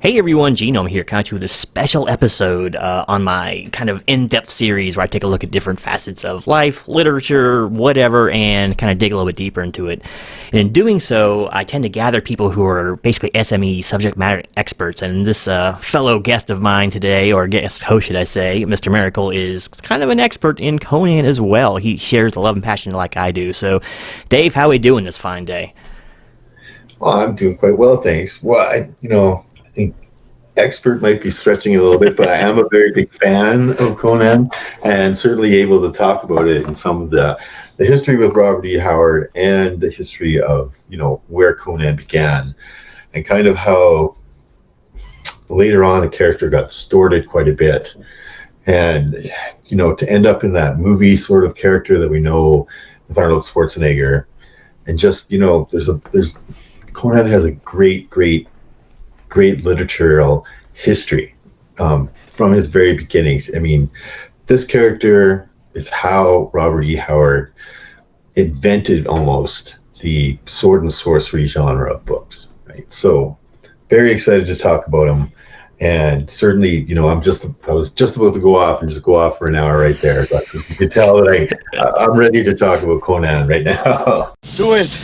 Hey everyone, Genome here, coming to you with a special episode on my kind of in-depth series where I take a look at different facets of life, literature, whatever, and kind of dig a little bit deeper into it. And in doing so, I tend to gather people who are basically SME subject matter experts, and this fellow guest of mine today, or guest host should I say, Mr. Miracle, is kind of an expert in Conan as well. He shares the love and passion like I do. So, Dave, how are we doing this fine day? Well, I'm doing quite well, thanks. Well, I think expert might be stretching it a little bit, but I am a very big fan of Conan and certainly able to talk about it in some of the history with Robert E. Howard and the history of, where Conan began and kind of how later on the character got distorted quite a bit. And, to end up in that movie sort of character that we know with Arnold Schwarzenegger and just, there's Conan has a great literary history from his very beginnings. I mean, this character is how Robert E. Howard invented almost the sword and sorcery genre of books, right? So very excited to talk about him. And certainly, I was just about to go off for an hour right there, but you can tell that I'm ready to talk about Conan right now. Do it!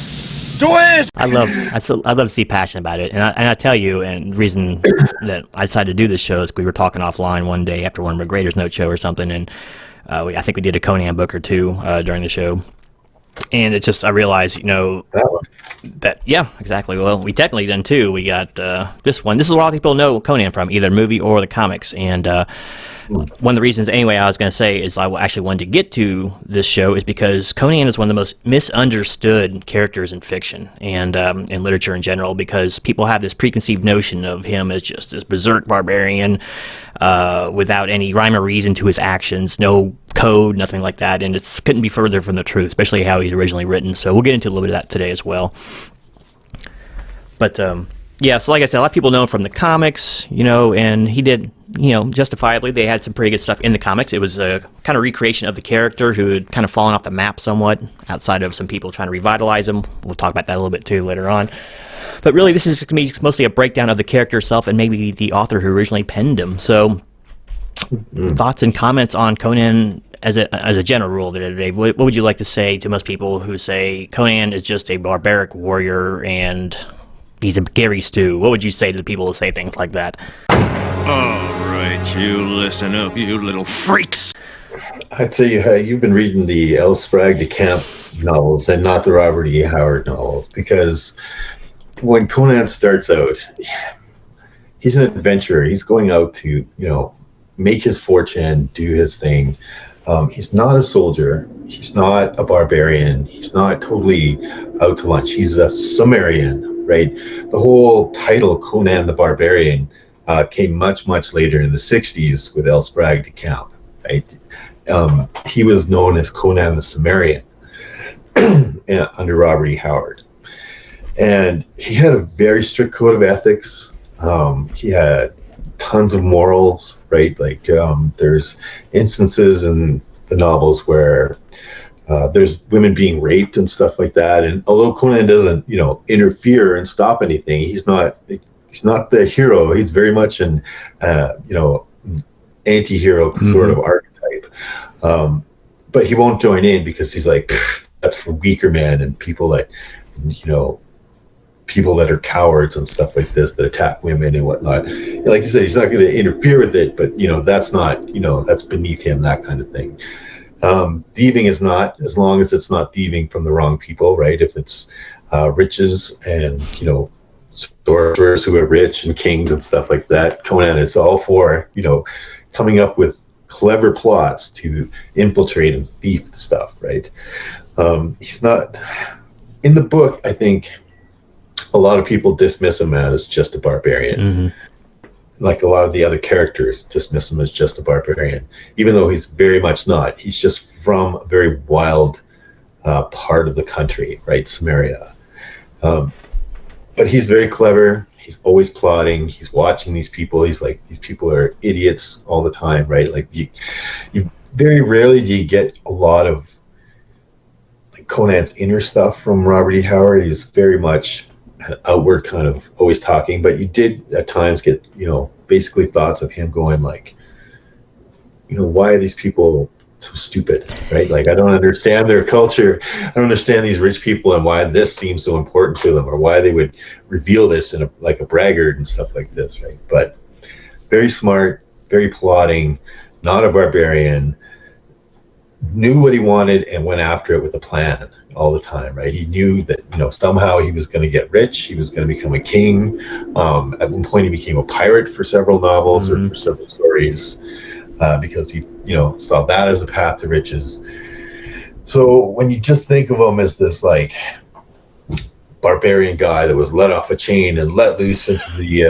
Do it! I love to see passion about it, and I tell you, and the reason that I decided to do this show is we were talking offline one day after one of our Graders Note show or something, and I think we did a Conan book or two during the show, and it's just I realized, that yeah, exactly. Well, we technically done two. We got this one. This is a lot of people know Conan from either the movie or the comics, and one of the reasons, anyway, I was going to say is I actually wanted to get to this show is because Conan is one of the most misunderstood characters in fiction and in literature in general, because people have this preconceived notion of him as just this berserk barbarian without any rhyme or reason to his actions, no code, nothing like that, and it couldn't be further from the truth, especially how he's originally written. So we'll get into a little bit of that today as well. But yeah, so like I said, a lot of people know him from the comics, and he did, justifiably, they had some pretty good stuff in the comics. It was a kind of recreation of the character who had kind of fallen off the map somewhat, outside of some people trying to revitalize him. We'll talk about that a little bit too later on. But really, this is going to be mostly a breakdown of the character itself and maybe the author who originally penned him. So, thoughts and comments on Conan as a general rule, Dave? What would you like to say to most people who say Conan is just a barbaric warrior and he's a Gary Stew? What would you say to the people who say things like that? All right, you listen up, you little freaks. I'd say you've been reading the L. Sprague de Camp novels and not the Robert E. Howard novels, because when Conan starts out, he's an adventurer. He's going out to, make his fortune, do his thing. He's not a soldier. He's not a barbarian. He's not totally out to lunch. He's a Cimmerian, right? The whole title, Conan the Barbarian, came much later in the 60s with L. Sprague de Camp, right? He was known as Conan the Cimmerian under Robert E. Howard. And he had a very strict code of ethics. He had tons of morals, right? Like there's instances in the novels where there's women being raped and stuff like that. And although Conan doesn't, interfere and stop anything, he's not the hero. He's very much an, anti-hero sort of archetype. But he won't join in because he's like, that's for weaker men and people that, people that are cowards and stuff like this that attack women and whatnot. Like you said, he's not going to interfere with it, but that's not, that's beneath him, that kind of thing. Thieving is not, as long as it's not thieving from the wrong people, right? If it's riches and sorcerers who are rich and kings and stuff like that, Conan is all for coming up with clever plots to infiltrate and thief stuff, right? He's not in the book. I think a lot of people dismiss him as just a barbarian. Like a lot of the other characters dismiss him as just a barbarian, even though he's very much not. He's just from a very wild part of the country, right? Samaria. But he's very clever. He's always plotting. He's watching these people. He's like, these people are idiots all the time, right? Like you very rarely do you get a lot of like Conan's inner stuff from Robert E. Howard. He's very much outward kind of always talking, but you did at times get, basically thoughts of him going like, why are these people so stupid, right? Like, I don't understand their culture. I don't understand these rich people and why this seems so important to them, or why they would reveal this in like a braggart and stuff like this, right? But very smart, very plotting, not a barbarian, knew what he wanted and went after it with a plan all the time, right? He knew that, somehow he was going to get rich. He was going to become a king. At one point, he became a pirate for several novels or for several stories. Because he, saw that as a path to riches. So when you just think of him as this like barbarian guy that was let off a chain and let loose into the,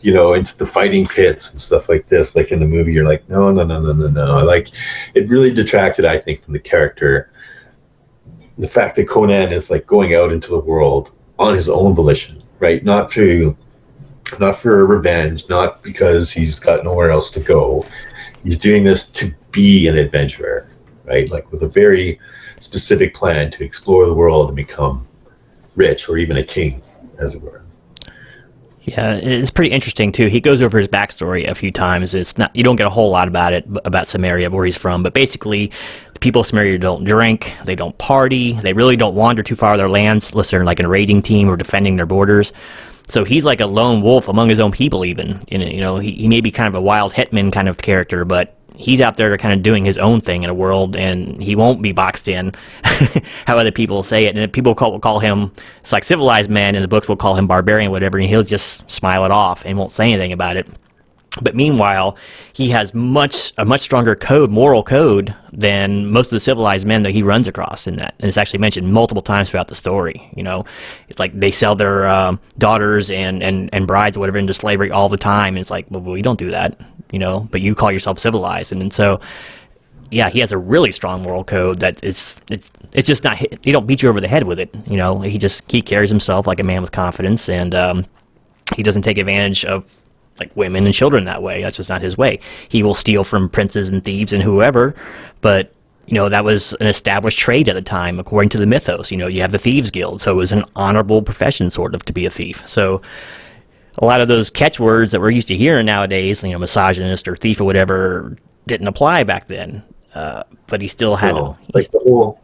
into the fighting pits and stuff like this, like in the movie, you're like, no. Like, it really detracted, I think, from the character. The fact that Conan is like going out into the world on his own volition, right? Not for revenge, not because he's got nowhere else to go. He's doing this to be an adventurer, right? Like with a very specific plan to explore the world and become rich, or even a king, as it were. Yeah, it's pretty interesting too. He goes over his backstory a few times. It's not, you don't get a whole lot about it, about Samaria, where he's from, but basically the people of Samaria don't drink, they don't party, they really don't wander too far of their lands unless they're like in a raiding team or defending their borders. So he's like a lone wolf among his own people even. He may be kind of a wild hitman kind of character, but he's out there kind of doing his own thing in a world, and he won't be boxed in how other people say it. And people will call him, it's like civilized man in the books will call him barbarian, whatever, and he'll just smile it off and won't say anything about it. But meanwhile, he has a much stronger moral code than most of the civilized men that he runs across in that. And it's actually mentioned multiple times throughout the story. It's like they sell their daughters and brides or whatever into slavery all the time. And it's like, well, we don't do that, but you call yourself civilized. And so, yeah, he has a really strong moral code that it's just not, he don't beat you over the head with it. He carries himself like a man with confidence, and he doesn't take advantage of like women and children that way. That's just not his way. He will steal from princes and thieves and whoever, but that was an established trade at the time according to the mythos. You have the Thieves Guild, so it was an honorable profession sort of to be a thief. So a lot of those catchwords that we're used to hearing nowadays, misogynist or thief or whatever, didn't apply back then. But he still had the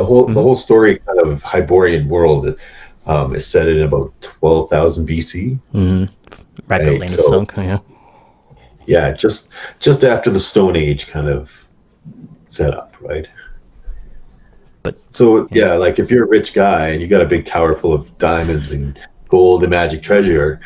whole story kind of Hyborian world is set in about 12,000 BC. Mm-hmm. Right, the land is sunk. Yeah, just after the Stone Age kind of set up, right? But like if you're a rich guy and you got a big tower full of diamonds and gold and magic treasure,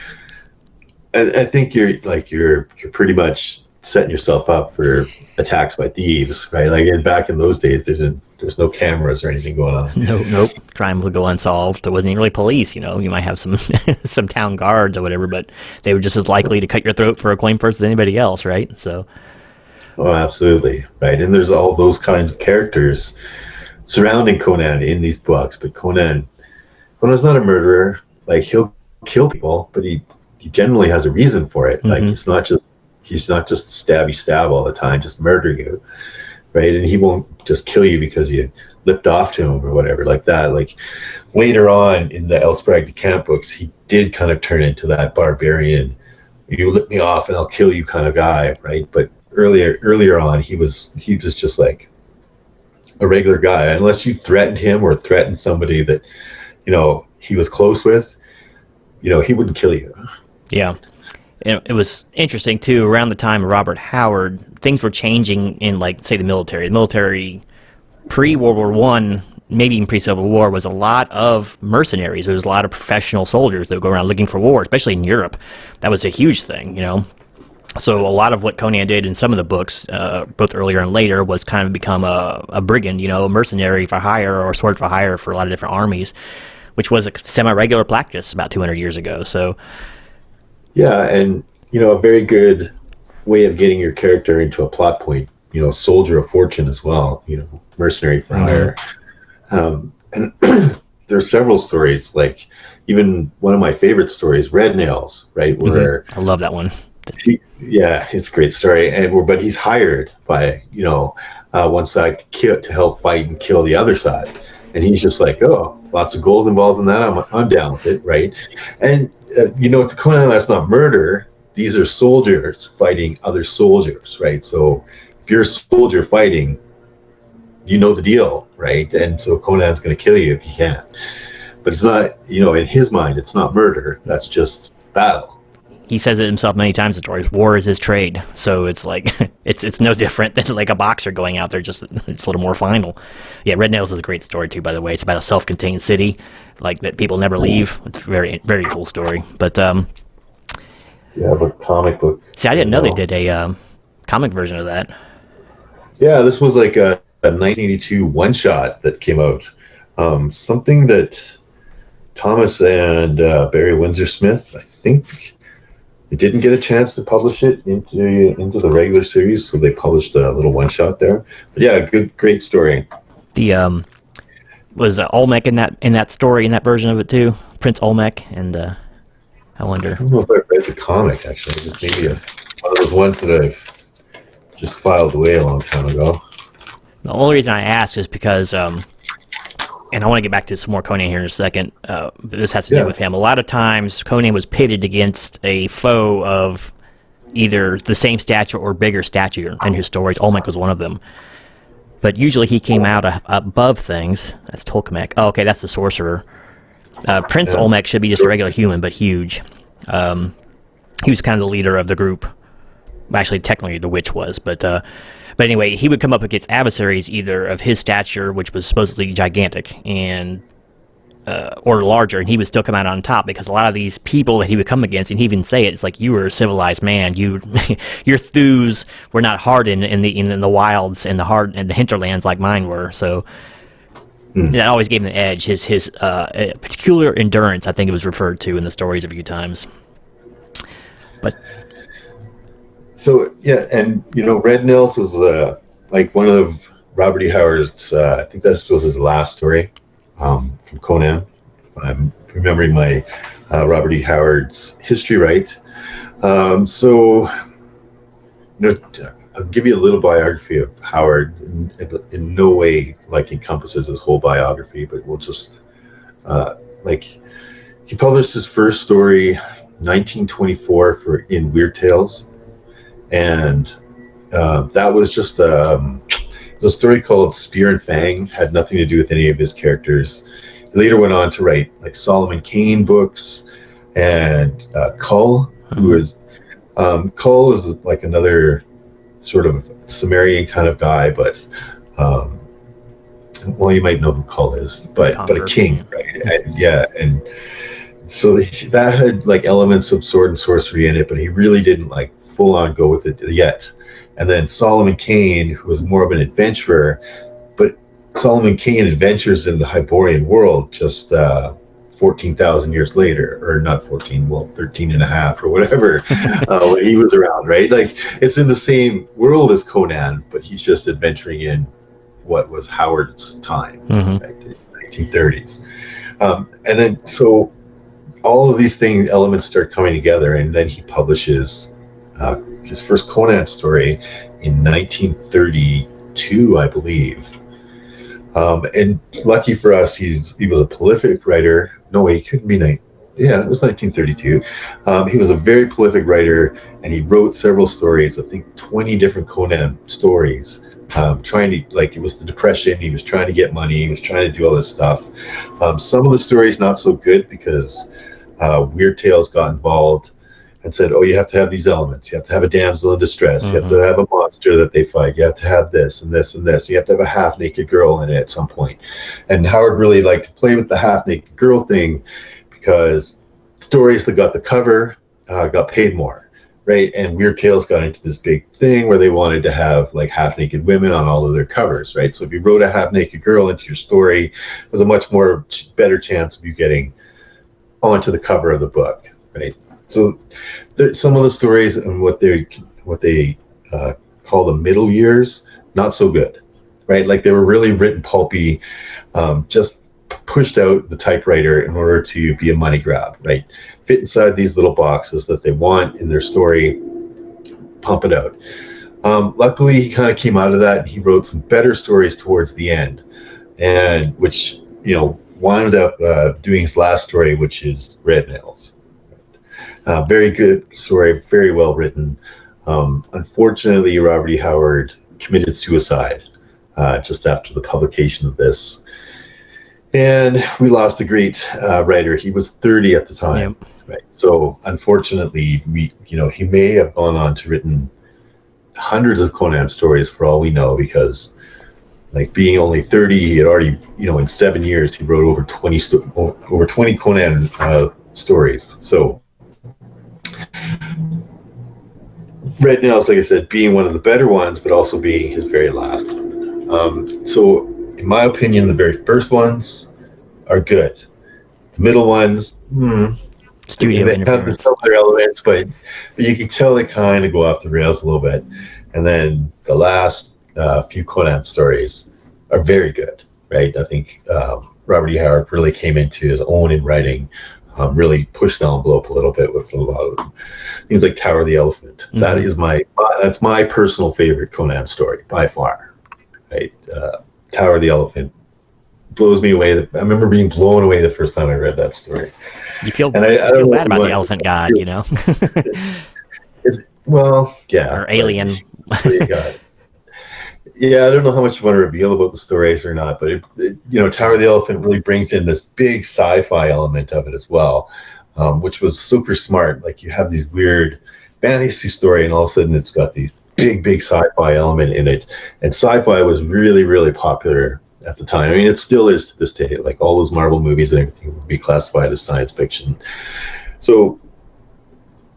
I think you're pretty much setting yourself up for attacks by thieves, right? Like back in those days, there's no cameras or anything going on. Nope. Crime would go unsolved. There wasn't even really police. You might have some some town guards or whatever, but they were just as likely to cut your throat for a coin purse as anybody else, right? So. Oh, absolutely, right. And there's all those kinds of characters surrounding Conan in these books, but Conan's not a murderer. Like, he'll kill people, but he generally has a reason for it. Mm-hmm. Like, he's not just stab all the time, just murder you, right? And he won't just kill you because you lipped off to him or whatever like that. Like later on in the Elsbrag de Camp books, he did kind of turn into that barbarian, you lip me off and I'll kill you kind of guy, right? But earlier on, he was just like a regular guy. Unless you threatened him or threatened somebody that he was close with, he wouldn't kill you. Yeah. It was interesting, too, around the time of Robert Howard, things were changing in, like, say, the military. The military, pre-World War I, maybe even pre-Civil War, was a lot of mercenaries. There was a lot of professional soldiers that would go around looking for war, especially in Europe. That was a huge thing, So a lot of what Conan did in some of the books, both earlier and later, was kind of become a brigand, a mercenary for hire or sword for hire for a lot of different armies, which was a semi-regular practice about 200 years ago, so... Yeah, and a very good way of getting your character into a plot point. Soldier of fortune as well. Mercenary for hire. And there's several stories. Like even one of my favorite stories, Red Nails, right? Where I love that one. It's a great story. But he's hired by one side to help fight and kill the other side. And he's just like, oh, lots of gold involved in that. I'm down with it, right? And to Conan, that's not murder. These are soldiers fighting other soldiers, right? So if you're a soldier fighting, you know the deal, right? And so Conan's going to kill you if he can. But it's not, in his mind, it's not murder. That's just battle. He says it himself many times in stories. War is his trade, so it's like it's no different than like a boxer going out there. Just it's a little more final. Yeah, Red Nails is a great story too. By the way, it's about a self-contained city, like that people never leave. It's a very very cool story. But but comic book. See, I didn't know they did a comic version of that. Yeah, this was like a 1982 one shot that came out. Something that Thomas and Barry Windsor Smith, I think, they didn't get a chance to publish it into the regular series, so they published a little one shot there. But yeah, great story. The was Olmec in that story, in that version of it too, Prince Olmec, and I wonder. I don't know if I read the comic actually. It's maybe one of those ones that I've just filed away a long time ago. The only reason I ask is because, and I want to get back to some more Conan here in a second, but this has to do with him. A lot of times, Conan was pitted against a foe of either the same stature or bigger stature in his stories. Olmec was one of them. But usually he came out above things. That's Tolkien. Oh, okay, that's the sorcerer. Prince Olmec should be just a regular human, but huge. He was kind of the leader of the group. Actually, technically, the witch was, but anyway, he would come up against adversaries either of his stature, which was supposedly gigantic, and or larger, and he would still come out on top because a lot of these people that he would come against, and he even say it, it's like, you were a civilized man. You, your thews were not hardened in the wilds and the hinterlands like mine were. So that always gave him the edge. His particular endurance, I think it was referred to in the stories a few times. But. So yeah, and Red Nails was like one of Robert E. Howard's. I think this was his last story from Conan. I'm remembering my Robert E. Howard's history right. So I'll give you a little biography of Howard. In no way like encompasses his whole biography, but we'll just he published his first story 1924 in Weird Tales. And that was just a story called Spear and Fang. Had nothing to do with any of his characters. He later went on to write like Solomon Kane books and Kull, who is Kull is like another sort of Sumerian kind of guy, but well, you might know who Kull is, but a king, right? And so that had like elements of sword and sorcery in it, but he really didn't like full on go with it yet. And then Solomon Kane, who was more of an adventurer, but Solomon Kane adventures in the Hyborian world just 14,000 years later, or not 14, well, 13 and a half or whatever, when he was around, right? Like, it's in the same world as Conan, but he's just adventuring in what was Howard's time, right, the 1930s. And then, so all of these elements start coming together, and then he publishes his first Conan story in 1932, I believe. And lucky for us, he was a prolific writer. No, he couldn't be it was 1932. He was a very prolific writer, and he wrote several stories, I think 20 different Conan stories, trying to, like, it was the Depression, he was trying to get money, he was trying to do all this stuff. Some of the stories not so good because Weird Tales got involved and said, oh, you have to have these elements. You have to have a damsel in distress. You have to have a monster that they fight. You have to have this and this and this. You have to have a half-naked girl in it at some point. And Howard really liked to play with the half-naked girl thing because stories that got the cover got paid more, right? And Weird Tales got into this big thing where they wanted to have like half-naked women on all of their covers, right? So if you wrote a half-naked girl into your story, it was a much more better chance of you getting onto the cover of the book, right? So some of the stories and what they call the middle years, not so good, right? Like they were really written pulpy, just pushed out the typewriter in order to be a money grab, right? Fit inside these little boxes that they want in their story, pump it out. Luckily, he kind of came out of that and he wrote some better stories towards the end, and which wound up doing his last story, which is Red Nails. Very good story, very well written. Unfortunately, Robert E. Howard committed suicide just after the publication of this. And we lost a great writer. He was 30 at the time. Yep. Right. So unfortunately, he may have gone on to written hundreds of Conan stories for all we know, because like being only 30, he had already, in 7 years, he wrote over 20 Conan stories. So Red Nails, like I said, being one of the better ones, but also being his very last. So in my opinion, the very first ones are good. The middle ones, studio interference. Some of their elements, but you can tell they kind of go off the rails a little bit. And then the last few Conan stories are very good, right? I think Robert E. Howard really came into his own in writing, really pushed the envelope a little bit with a lot of them. Things like Tower of the Elephant. Mm-hmm. That's my personal favorite Conan story by far. Right? Tower of the Elephant blows me away. I remember being blown away the first time I read that story. You feel bad about the elephant god, Well, yeah. Or alien. Yeah, I don't know how much you want to reveal about the stories or not, but Tower of the Elephant really brings in this big sci-fi element of it as well, which was super smart. Like you have these weird fantasy story, and all of a sudden it's got these big sci-fi element in it. And sci-fi was really, really popular at the time. I mean, it still is to this day. Like all those Marvel movies and everything would be classified as science fiction. So,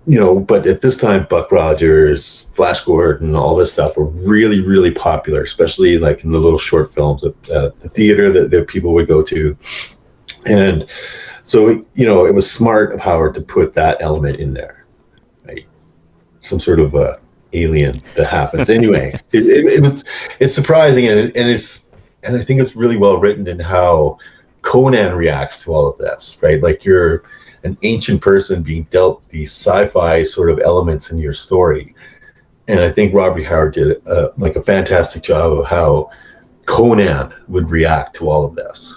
but at this time, Buck Rogers, Flash Gordon, all this stuff were really, really popular, especially like in the little short films at the theater that people would go to. And so, it was smart of Howard to put that element in there, right? Some sort of alien that happens. Anyway, it's surprising, and I think it's really well written in how Conan reacts to all of this, right? Like you're an ancient person being dealt these sci-fi sort of elements in your story. And I think Robert E. Howard did a fantastic job of how Conan would react to all of this.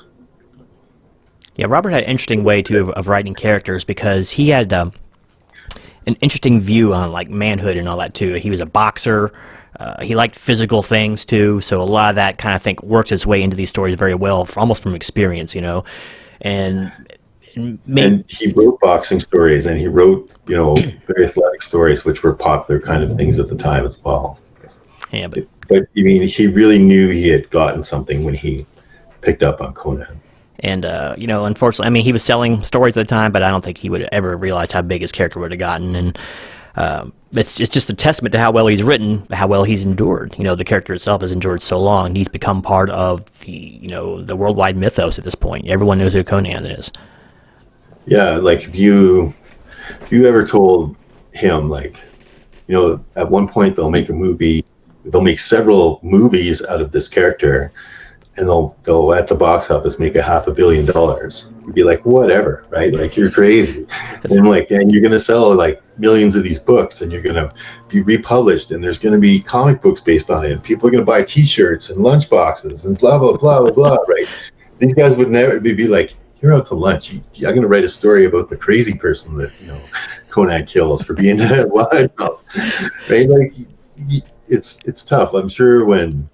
Yeah, Robert had an interesting way, too, of writing characters, because he had an interesting view on, like, manhood and all that, too. He was a boxer. He liked physical things, too, so a lot of that kind of, I think, works its way into these stories very well, almost from experience, And he wrote boxing stories, and he wrote, very athletic stories, which were popular kind of things at the time as well. Yeah, but I mean, he really knew he had gotten something when he picked up on Conan. And, unfortunately, I mean, he was selling stories at the time, but I don't think he would have ever realized how big his character would have gotten. And it's just a testament to how well he's written, how well he's endured. The character itself has endured so long. And he's become part of the worldwide mythos at this point. Everyone knows who Conan is. Yeah, like if you ever told him, like, at one point they'll make several movies out of this character, and they'll at the box office make $500 million. You'd be like, whatever, right? Like, you're crazy. And you're gonna sell like millions of these books, and you're gonna be republished, and there's gonna be comic books based on it, and people are gonna buy T-shirts and lunchboxes and blah blah blah blah blah, right? These guys would never be like, you're out to lunch. I'm going to write a story about the crazy person that Conan kills for being alive, right? Like, it's tough. I'm sure when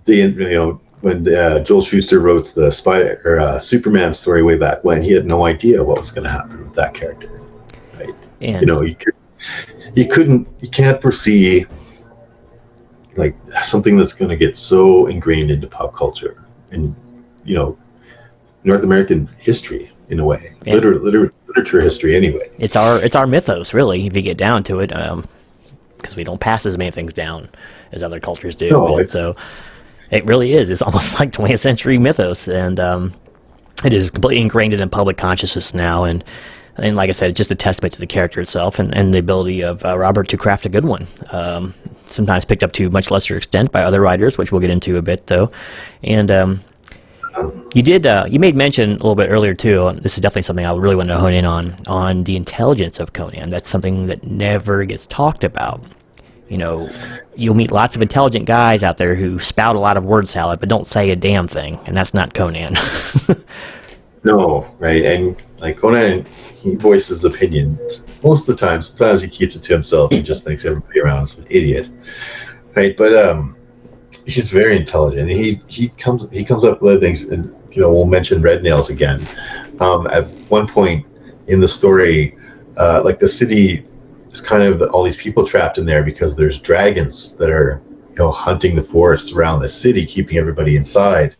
Joel Shuster wrote the Superman story way back when, he had no idea what was going to happen with that character, right? And you can't foresee like something that's going to get so ingrained into pop culture and North American history in a way, yeah. Literature history anyway. It's our mythos, really, if you get down to it, because we don't pass as many things down as other cultures do. No, so it really is. It's almost like 20th century mythos, and it is completely ingrained in public consciousness now. And like I said, it's just a testament to the character itself and the ability of Robert to craft a good one. Sometimes picked up to much lesser extent by other writers, which we'll get into a bit, though. And you made mention a little bit earlier too. This is definitely something I really want to hone in on the intelligence of Conan. That's something that never gets talked about. You know, you'll meet lots of intelligent guys out there who spout a lot of word salad but don't say a damn thing, and that's not Conan. No, right? And like Conan, he voices opinions most of the time. Sometimes he keeps it to himself and just thinks everybody around is an idiot, right? But he's very intelligent. He comes up with things, and we'll mention Red Nails again. At one point in the story, like the city is kind of all these people trapped in there because there's dragons that are hunting the forests around the city, keeping everybody inside,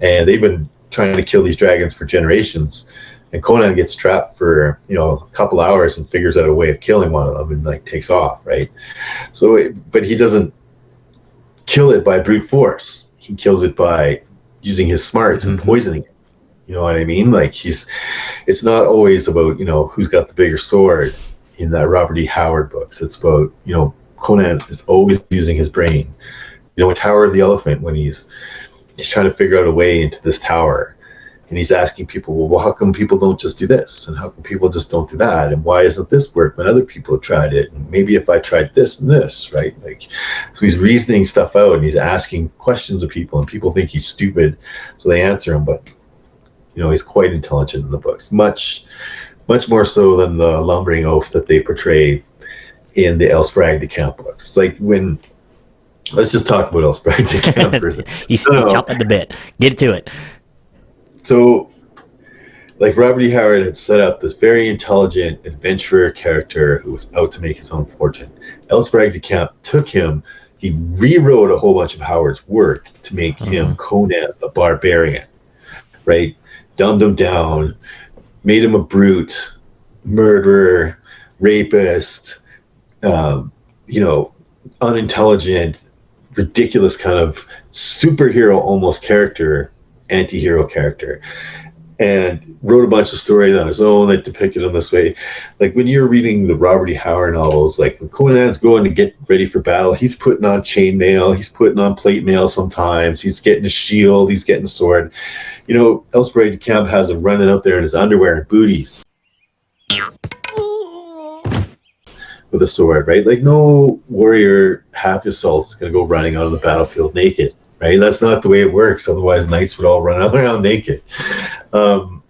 and they've been trying to kill these dragons for generations. And Conan gets trapped for a couple hours and figures out a way of killing one of them and like takes off, right? So, but he doesn't kill it by brute force. He kills it by using his smarts and poisoning it. You know what I mean? Like it's not always about who's got the bigger sword in that Robert E. Howard books. It's about Conan is always using his brain. In Tower of the Elephant, when he's trying to figure out a way into this tower, and he's asking people, well, how come people don't just do this, and how come people just don't do that, and why isn't this work when other people have tried it, and maybe if I tried this and this, right? Like, so he's reasoning stuff out, and he's asking questions of people, and people think he's stupid, so they answer him. But he's quite intelligent in the books, much more so than the lumbering oaf that they portray in the Elsbrag de Camp books. Like when let's just talk about Elsbrag de Camp for a second. He's chomping the bit. Get to it. So, like Robert E. Howard had set up this very intelligent adventurer character who was out to make his own fortune. Elsbrag de Camp took him. He rewrote a whole bunch of Howard's work to make him Conan the Barbarian, right? Dumbed him down, made him a brute, murderer, rapist, unintelligent, ridiculous kind of superhero almost character, anti-hero character, and wrote a bunch of stories on his own that depicted him this way. Like when you're reading the Robert E. Howard novels, like when Conan's going to get ready for battle, he's putting on chainmail, he's putting on plate mail sometimes, he's getting a shield, he's getting a sword. Elsbrag de Camp has him running out there in his underwear and booties with a sword, right? Like no warrior half his salt is going to go running out on the battlefield naked, right? That's not the way it works. Otherwise, knights would all run around naked. And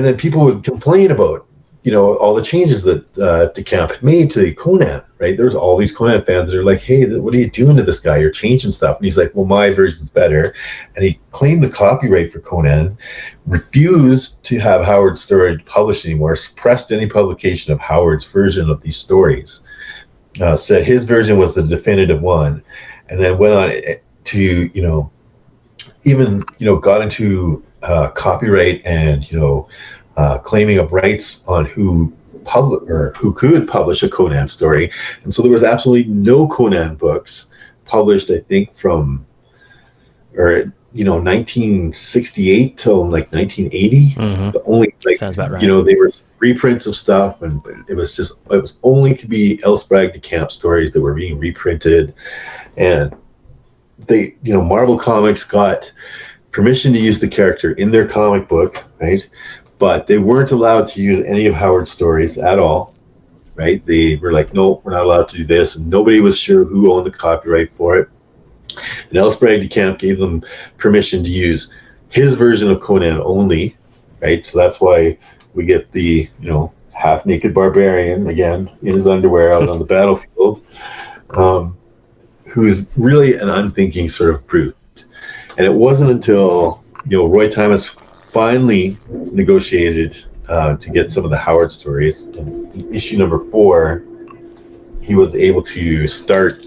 then people would complain about, all the changes that de Camp had made to Conan, right? There's all these Conan fans that are like, hey, what are you doing to this guy? You're changing stuff. And he's like, well, my version's better. And he claimed the copyright for Conan, refused to have Howard's story published anymore, suppressed any publication of Howard's version of these stories, said his version was the definitive one, and then went on to, got into copyright and, claiming of rights on who could publish a Conan story. And so there was absolutely no Conan books published, I think, from 1968 till like 1980. The only sounds about right. They were reprints of stuff, but it was only to be Elsbrag de Camp stories that were being reprinted. And they, Marvel Comics got permission to use the character in their comic book, right? But they weren't allowed to use any of Howard's stories at all, right? They were like, no, we're not allowed to do this. And nobody was sure who owned the copyright for it. And Elsbrag de Camp gave them permission to use his version of Conan only, right? So that's why we get the, half-naked barbarian, again, in his underwear out on the battlefield, who's really an unthinking sort of brute. And it wasn't until, Roy Thomas finally negotiated to get some of the Howard stories. In issue number 4, he was able to start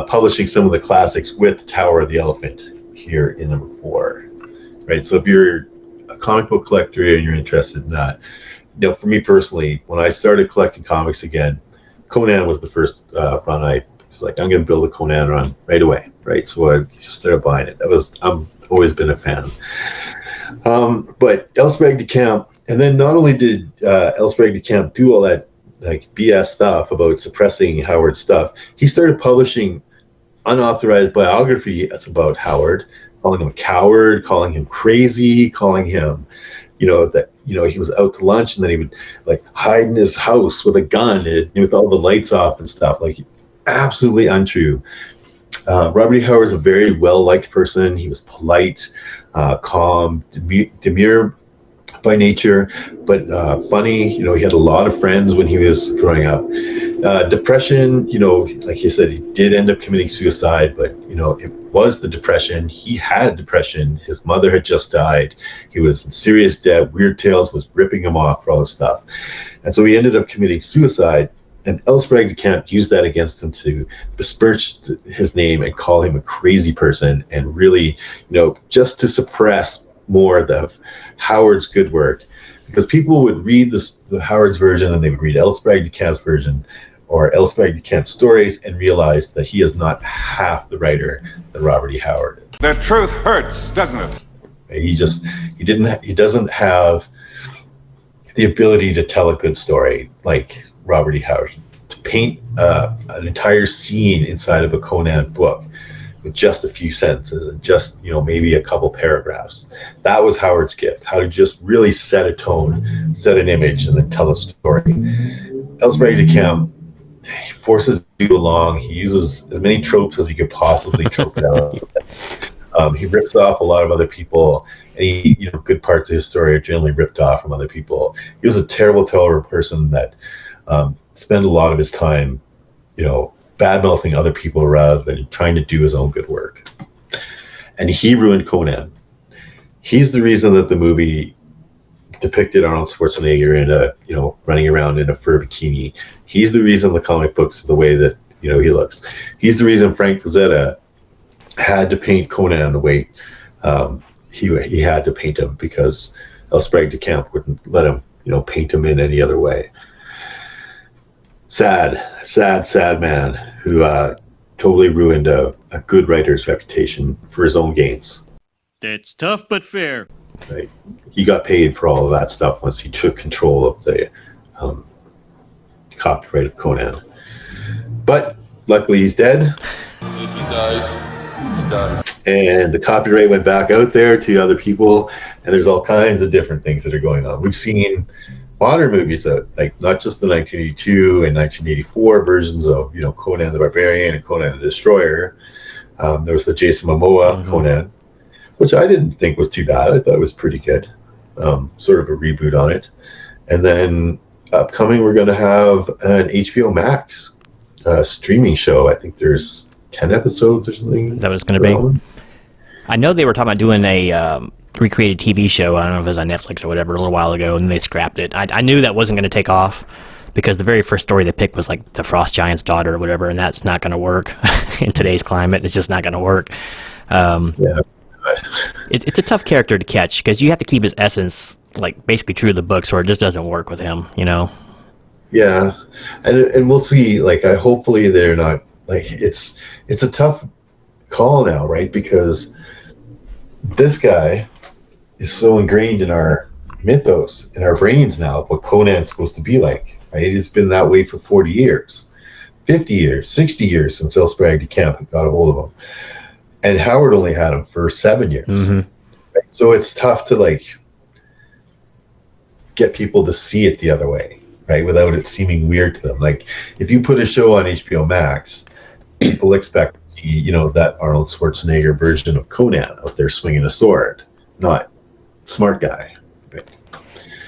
publishing some of the classics with Tower of the Elephant here in number 4, right? So if you're a comic book collector and you're interested in that, for me personally, when I started collecting comics again, Conan was the first run I was like, I'm going to build a Conan run right away, right? So I just started buying it. I've always been a fan. But Elsbrag de Camp, and then not only did Elsbrag de Camp do all that like BS stuff about suppressing Howard's stuff, he started publishing unauthorized biography that's about Howard, calling him a coward, calling him crazy, calling him, that he was out to lunch, and then he would like hide in his house with a gun with all the lights off and stuff. Like, absolutely untrue. Robert E. Howard's a very well-liked person. He was polite, calm, demure by nature, but funny. He had a lot of friends when he was growing up. Depression, like you said, he did end up committing suicide, but it was the depression. He had depression. His mother had just died. He was in serious debt. Weird Tales was ripping him off for all this stuff, and so he ended up committing suicide. And L. Sprague de Camp used that against him to besmirch his name and call him a crazy person, and really, just to suppress more of Howard's good work, because people would read the Howard's version and they would read L. Sprague de Camp's version or L. Sprague de Camp's stories and realize that he is not half the writer that Robert E. Howard is. The truth hurts, doesn't it? He doesn't have the ability to tell a good story like Robert E. Howard. To paint an entire scene inside of a Conan book with just a few sentences and just maybe a couple paragraphs. That was Howard's gift, how to just really set a tone, set an image, and then tell a story. L. Sprague de Camp, he forces you along. He uses as many tropes as he could possibly trope it out. He rips off a lot of other people, and good parts of his story are generally ripped off from other people. He was a terrible person that spent a lot of his time, bad-mouthing other people rather than trying to do his own good work. And he ruined Conan. He's the reason that the movie depicted Arnold Schwarzenegger running around in a fur bikini. He's the reason the comic books are the way that, he looks. He's the reason Frank Frazetta had to paint Conan the way he had to paint him, because L. Sprague de Camp wouldn't let him, paint him in any other way. Sad man who totally ruined a good writer's reputation for his own gains. That's tough but fair. Right. He got paid for all of that stuff once he took control of the copyright of Conan. But luckily he's dead. He dies. And the copyright went back out there to other people, and there's all kinds of different things that are going on. We've seen modern movies out, like not just the 1982 and 1984 versions of Conan the Barbarian and Conan the Destroyer. There was the Jason Momoa Conan, which I didn't think was too bad. I thought it was pretty good, sort of a reboot on it. And then upcoming, we're going to have an HBO Max streaming show. I think there's 10 episodes or something. That was going to be. I know they were talking about doing a recreated TV show. I don't know if it was on Netflix or whatever a little while ago, and they scrapped it. I knew that wasn't going to take off because the very first story they picked was like the Frost Giant's daughter or whatever, and that's not going to work in today's climate. It's just not going to work. It's a tough character to catch because you have to keep his essence like basically true to the books, or it just doesn't work with him. Yeah, and we'll see. Like, hopefully they're not like it's a tough call now, right? Because this guy is so ingrained in our mythos, in our brains now, what Conan's supposed to be like, right? It's been that way for 40 years, 50 years, 60 years since L. Sprague de Camp got a hold of him. And Howard only had him for 7 years. Mm-hmm. Right? So it's tough to like get people to see it the other way, right? Without it seeming weird to them. Like, if you put a show on HBO Max, people expect to see, that Arnold Schwarzenegger version of Conan out there swinging a sword, not smart guy. Right?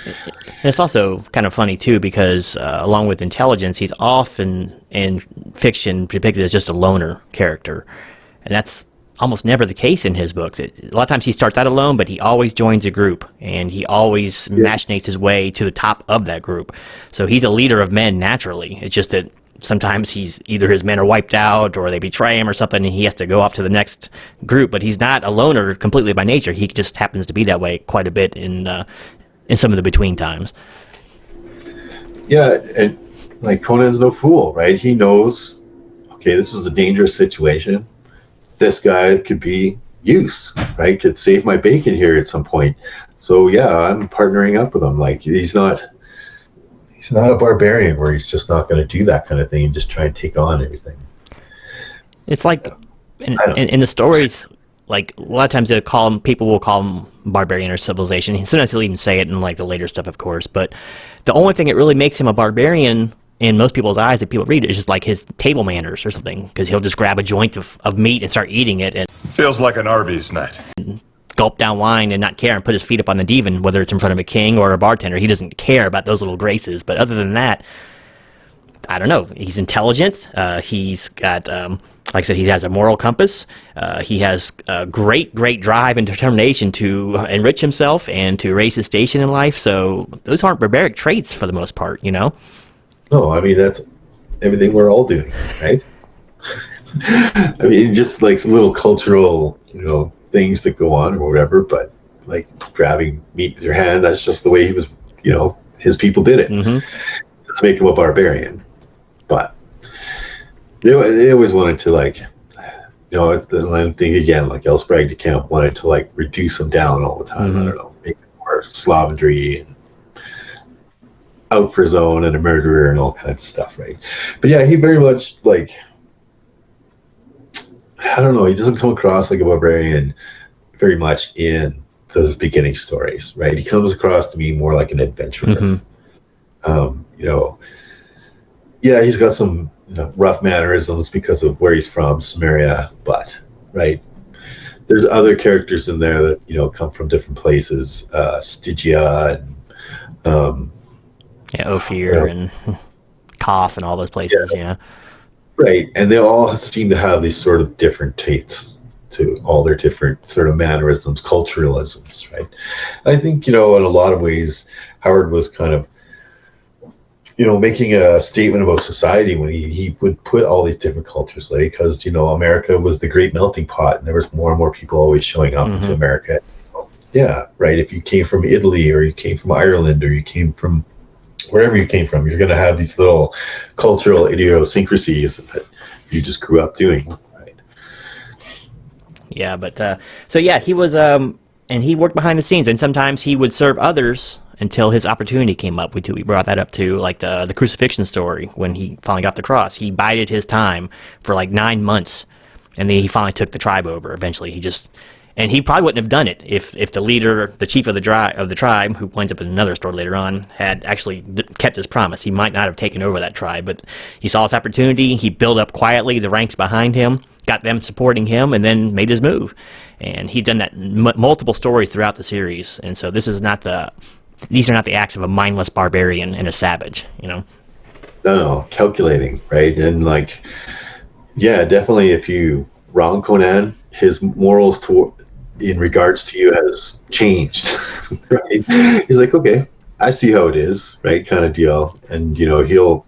And it's also kind of funny too because along with intelligence, he's often in fiction depicted as just a loner character, and that's almost never the case in his books. A lot of times he starts out alone, but he always joins a group, and he always machinates his way to the top of that group. So he's a leader of men naturally. It's just that sometimes either his men are wiped out or they betray him or something, and he has to go off to the next group. But he's not a loner completely by nature. He just happens to be that way quite a bit in some of the between times. Yeah, and like Conan's no fool, right? He knows, okay, this is a dangerous situation. This guy could be use, right? Could save my bacon here at some point. So yeah, I'm partnering up with him. Like, he's not a barbarian where he's just not going to do that kind of thing and just try and take on everything. It's like in the stories, like a lot of times people will call him barbarian or civilization. Sometimes he'll even say it in like the later stuff, of course. But the only thing that really makes him a barbarian in most people's eyes, if people read it, is just like his table manners or something. Because he'll just grab a joint of meat and start eating it, and Feels like an Arby's night. gulp down wine and not care, and put his feet up on the divan, whether it's in front of a king or a bartender. He doesn't care about those little graces. But other than that, I don't know. He's intelligent. He's got, like I said, he has a moral compass. He has a great drive and determination to enrich himself and to raise his station in life. So those aren't barbaric traits for the most part, you know? No, I mean, that's everything we're all doing, right? I mean, just like some little cultural, things that go on or whatever, but like grabbing meat with your hand, that's just the way he was, his people did it. Mm-hmm. Let's make him a barbarian. But they always wanted to, like, I think again, like Elsbrag de Camp wanted to like reduce him down all the time. Mm-hmm. I don't know, make him more Slavandry and out for his own and a murderer and all kinds of stuff, right? But yeah, he very much like, I don't know, he doesn't come across like a barbarian very much in those beginning stories, right? He comes across to me more like an adventurer. Mm-hmm. Yeah, he's got some rough mannerisms because of where he's from, Samaria, but right, there's other characters in there that come from different places, Stygia and Ophir and Koth and all those places, right, and they all seem to have these sort of different traits to all their different sort of mannerisms, culturalisms, right? I think in a lot of ways Howard was kind of making a statement about society when he would put all these different cultures, like, because America was the great melting pot, and there was more and more people always showing up into America. Yeah, right. If you came from Italy or you came from Ireland or you came from wherever you came from, you're going to have these little cultural idiosyncrasies that you just grew up doing, right? Yeah, but so yeah, he was and he worked behind the scenes, and sometimes he would serve others until his opportunity came up. We brought that up too, like the crucifixion story when he finally got the cross. He bided his time for like 9 months, and then he finally took the tribe over. Eventually, and he probably wouldn't have done it if the leader, the chief of the tribe, who winds up in another story later on, had actually kept his promise. He might not have taken over that tribe, but he saw his opportunity. He built up quietly the ranks behind him, got them supporting him, and then made his move. And he'd done that multiple stories throughout the series. And so these are not the acts of a mindless barbarian and a savage, No, calculating, right? And like, yeah, definitely if you wrong Conan, his morals in regards to you has changed, right? He's like, okay, I see how it is, right? Kind of deal. And, he'll,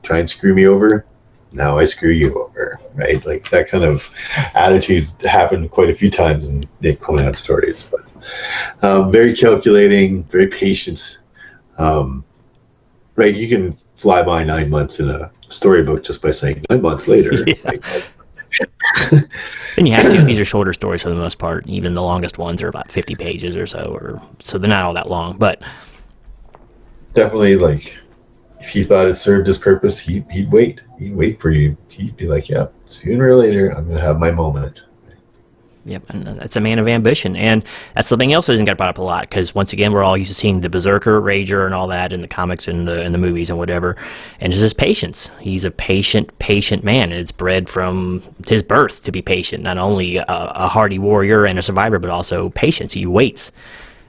try and screw me over. Now I screw you over, right? Like that kind of attitude happened quite a few times in Nick Conan stories, but very calculating, very patient. Right? You can fly by 9 months in a storybook just by saying 9 months later. Yeah. Like, And you have to. These are shorter stories for the most part. Even the longest ones are about 50 pages or so, so they're not all that long. But definitely, like, if he thought it served his purpose, he'd wait. He'd wait for you. He'd be like, yeah, sooner or later, I'm going to have my moment. Yep, and that's a man of ambition, and that's something else that doesn't get brought up a lot, because once again, we're all used to seeing the berserker, rager, and all that in the comics and in the movies and whatever, and it's his patience. He's a patient man, and it's bred from his birth to be patient, not only a hardy warrior and a survivor, but also patience. He waits.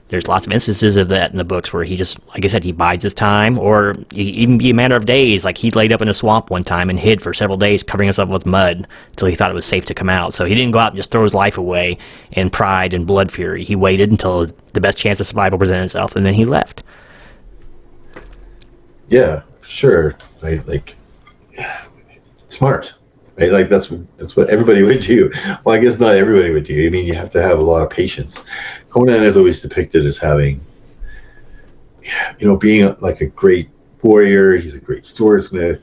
There's lots of instances of that in the books where he just, like I said, he bides his time, or even be a matter of days. Like he laid up in a swamp one time and hid for several days, covering himself with mud until he thought it was safe to come out. So he didn't go out and just throw his life away in pride and blood fury. He waited until the best chance of survival presented itself, and then he left. Yeah, sure. Right, like smart. Right, like that's what everybody would do. Well, I guess not everybody would do. I mean, you have to have a lot of patience. Conan is always depicted as having, being like a great warrior. He's a great swordsmith.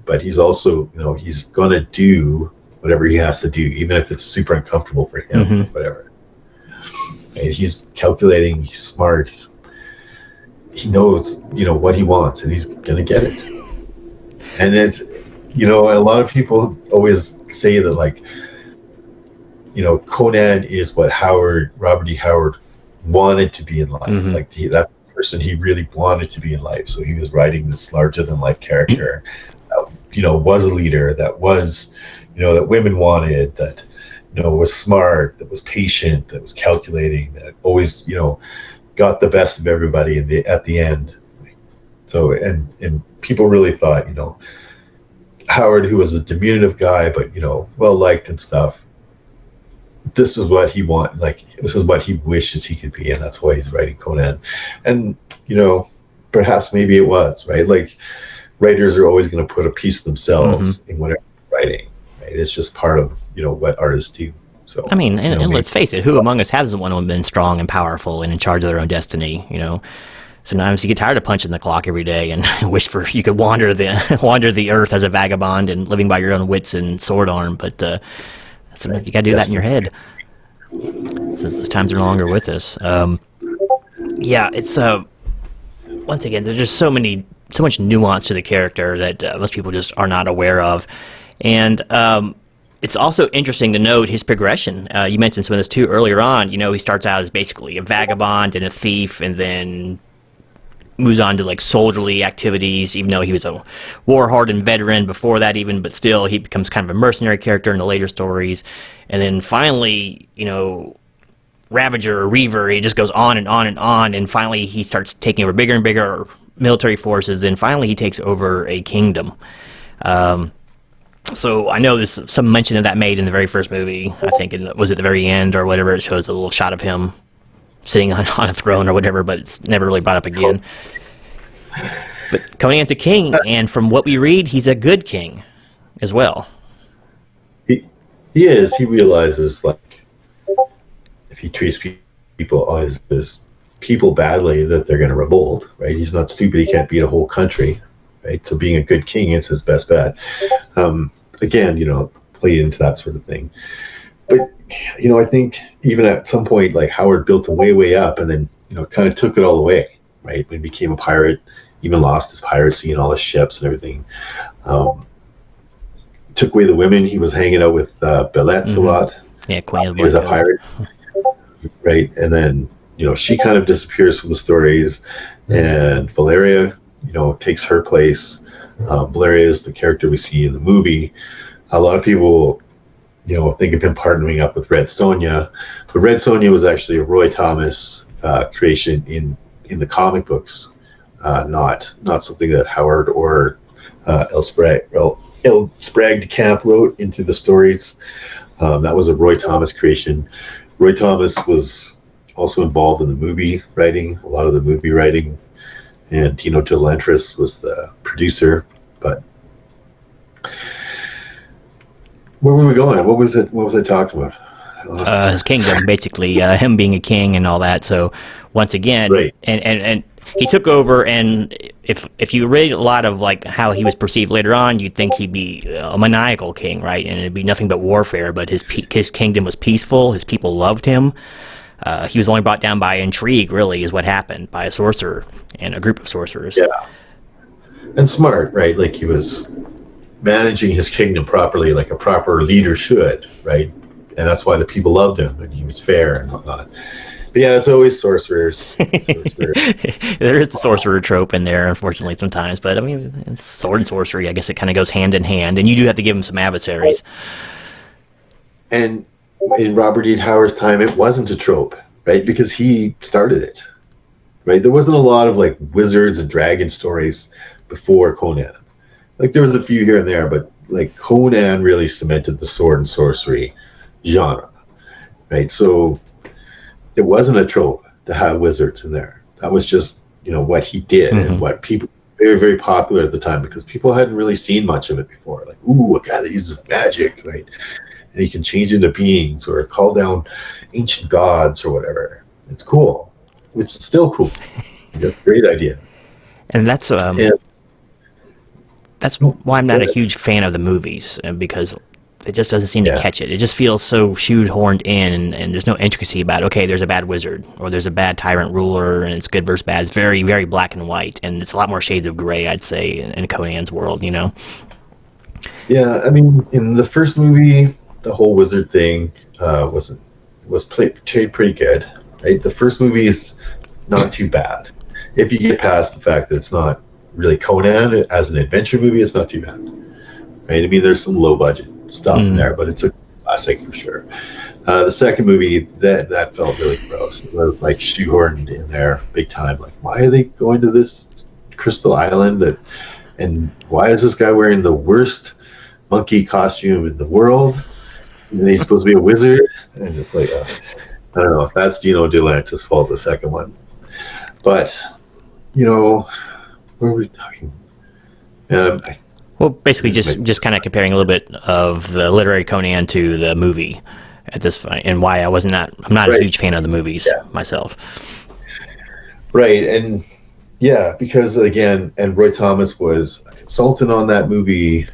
But he's also, he's gonna do whatever he has to do, even if it's super uncomfortable for him, or whatever. And he's calculating. He's smart. He knows, what he wants, and he's gonna get it. And it's, a lot of people always say that, like, Conan is what Robert E. Howard wanted to be in life. Like that person he really wanted to be in life. So he was writing this larger than life character that, was a leader, that was, that women wanted, that, was smart, that was patient, that was calculating, that always, got the best of everybody at the end. So, and people really thought, Howard, who was a diminutive guy, but, well liked and stuff, this is what he wanted, like, this is what he wishes he could be, and that's why he's writing Conan. And, perhaps maybe it was, right? Like, writers are always going to put a piece of themselves in whatever they're writing, right? It's just part of, what artists do. So, I mean, and let's face it, who among us hasn't one of them been strong and powerful and in charge of their own destiny, Sometimes you get tired of punching the clock every day and wish you could wander the earth as a vagabond and living by your own wits and sword arm, but sometimes you got to do that in your head, since those times are no longer with us. It's once again, there's just so much nuance to the character that most people just are not aware of, and it's also interesting to note his progression. You mentioned some of this too earlier on. He starts out as basically a vagabond and a thief, and then moves on to like soldierly activities, even though he was a war-hardened veteran before that even, but still he becomes kind of a mercenary character in the later stories. And then finally, Ravager or Reaver, he just goes on and on and on, and finally he starts taking over bigger and bigger military forces, then finally he takes over a kingdom. So I know there's some mention of that made in the very first movie. I think it was at the very end or whatever. It shows a little shot of him sitting on a throne or whatever, but it's never really brought up again. But Conan's a king, and from what we read, he's a good king as well. He is. He realizes, like, if he treats people as people badly, that they're going to revolt, right? He's not stupid. He can't beat a whole country, right? So being a good king is his best bet. Again, play into that sort of thing. But, I think even at some point, like, Howard built him way, way up, and then, kind of took it all away, right? When he became a pirate, even lost his piracy and all his ships and everything. Took away the women. He was hanging out with Belette a lot. Yeah, Queen of He was a pirate, right? And then, she kind of disappears from the stories, and Valeria, takes her place. Valeria is the character we see in the movie. A lot of people, think of him partnering up with Red Sonja, but Red Sonja was actually a Roy Thomas creation in the comic books, not something that Howard or El Sprague de Camp wrote into the stories. That was a Roy Thomas creation. Roy Thomas was also involved in the movie writing, a lot of the movie writing, and Tino de Lantris was the producer. But where were we going? What was it? What was I talking about? His kingdom, basically, him being a king and all that. So once again, right. and he took over, and if you read a lot of like how he was perceived later on, you'd think he'd be a maniacal king, right? And it'd be nothing but warfare. But his kingdom was peaceful. His people loved him. He was only brought down by intrigue, really, is what happened, by a sorcerer and a group of sorcerers. Yeah, and smart, right? Like, he was managing his kingdom properly, like a proper leader should, right? And that's why the people loved him, and he was fair and whatnot. But yeah, it's always sorcerers. There is the sorcerer trope in there, unfortunately, sometimes. But I mean, it's sword and sorcery. I guess it kind of goes hand in hand, and you do have to give him some adversaries. And in Robert E. Howard's time, it wasn't a trope, right? Because he started it, right? There wasn't a lot of like wizards and dragon stories before Conan. Like, there was a few here and there, but like Conan really cemented the sword and sorcery genre, right? So it wasn't a trope to have wizards in there. That was just, what he did and what people very, very popular at the time, because people hadn't really seen much of it before. Like, ooh, a guy that uses magic, right? And he can change into beings or call down ancient gods or whatever. It's cool, which is still cool. That's a great idea. And that's why I'm not a huge fan of the movies, because it just doesn't seem to catch it. It just feels so shoehorned in, and there's no intricacy about, okay, there's a bad wizard, or there's a bad tyrant ruler, and it's good versus bad. It's very, very black and white, and it's a lot more shades of gray, I'd say, in Conan's world, Yeah, I mean, in the first movie, the whole wizard thing was played pretty good. Right, the first movie is not too bad. If you get past the fact that it's not really Conan as an adventure movie, it's not too bad. Right, I mean, there's some low budget stuff in there, but it's a classic for sure. The second movie that felt really gross. It was like shoehorned in there big time. Like, why are they going to this Crystal Island? And why is this guy wearing the worst monkey costume in the world? And he's supposed to be a wizard. And it's like, I don't know if that's Dino De Laurentiis' fault. The second one, but where are we talking? Well, basically, just kind of comparing a little bit of the literary Conan to the movie at this point, and why I'm not a huge fan of the movies myself. Right, and because again, and Roy Thomas was a consultant on that movie.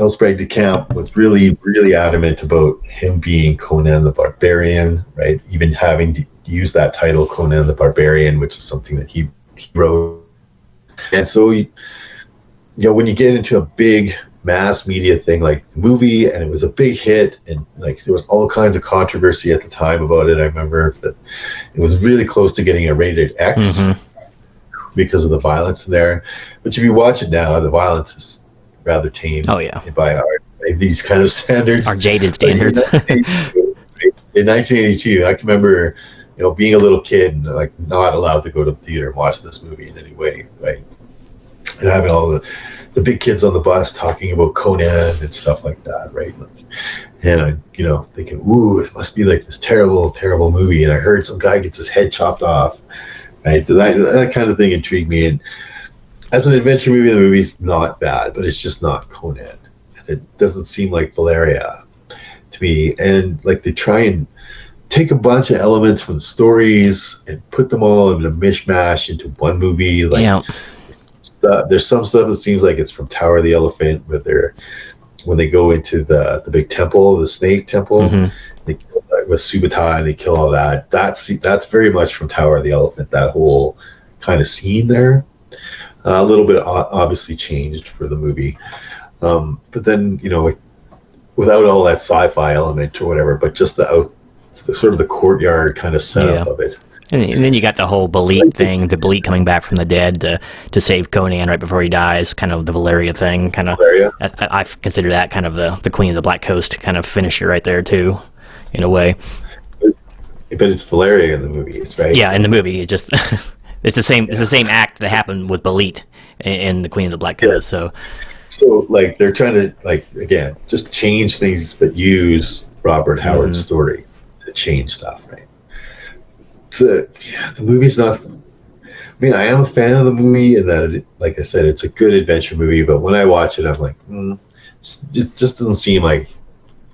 El Sprague de Camp was really, really adamant about him being Conan the Barbarian, right? Even having to use that title, Conan the Barbarian, which is something that he wrote. And so, when you get into a big mass media thing like the movie, and it was a big hit, and like there was all kinds of controversy at the time about it. I remember that it was really close to getting a rated X because of the violence in there. But if you watch it now, the violence is rather tame. Oh yeah, by these kind of standards, our jaded standards. In 1982, I can remember, being a little kid and like not allowed to go to the theater and watch this movie in any way, right? And having all the big kids on the bus talking about Conan and stuff like that, right? And I, thinking, ooh, it must be like this terrible, terrible movie. And I heard some guy gets his head chopped off, right? That kind of thing intrigued me. And as an adventure movie, the movie's not bad, but it's just not Conan. It doesn't seem like Valeria to me. And like they try and take a bunch of elements from the stories and put them all in a mishmash into one movie. Like there's some stuff that seems like it's from Tower of the Elephant, when they go into the big temple, the snake temple, they kill with Subutai and they kill all that. That's very much from Tower of the Elephant. That whole kind of scene there. A little bit obviously changed for the movie, but then without all that sci-fi element or whatever, but just the sort of the courtyard kind of setup of it. And then you got the whole Belit thing, the Belit coming back from the dead to save Conan right before he dies, kind of the Valeria thing, kind of. I consider that kind of the Queen of the Black Coast kind of finisher right there too, in a way. But it's Valeria in the movies, right? Yeah, in the movie, it just. It's the same. It's the same act that happened with Belit in the Queen of the Black Coast. So like they're trying to again just change things, but use Robert Howard's story to change stuff, right? So the movie's not. I mean, I am a fan of the movie in that, like I said, it's a good adventure movie. But when I watch it, I'm like, it just doesn't seem like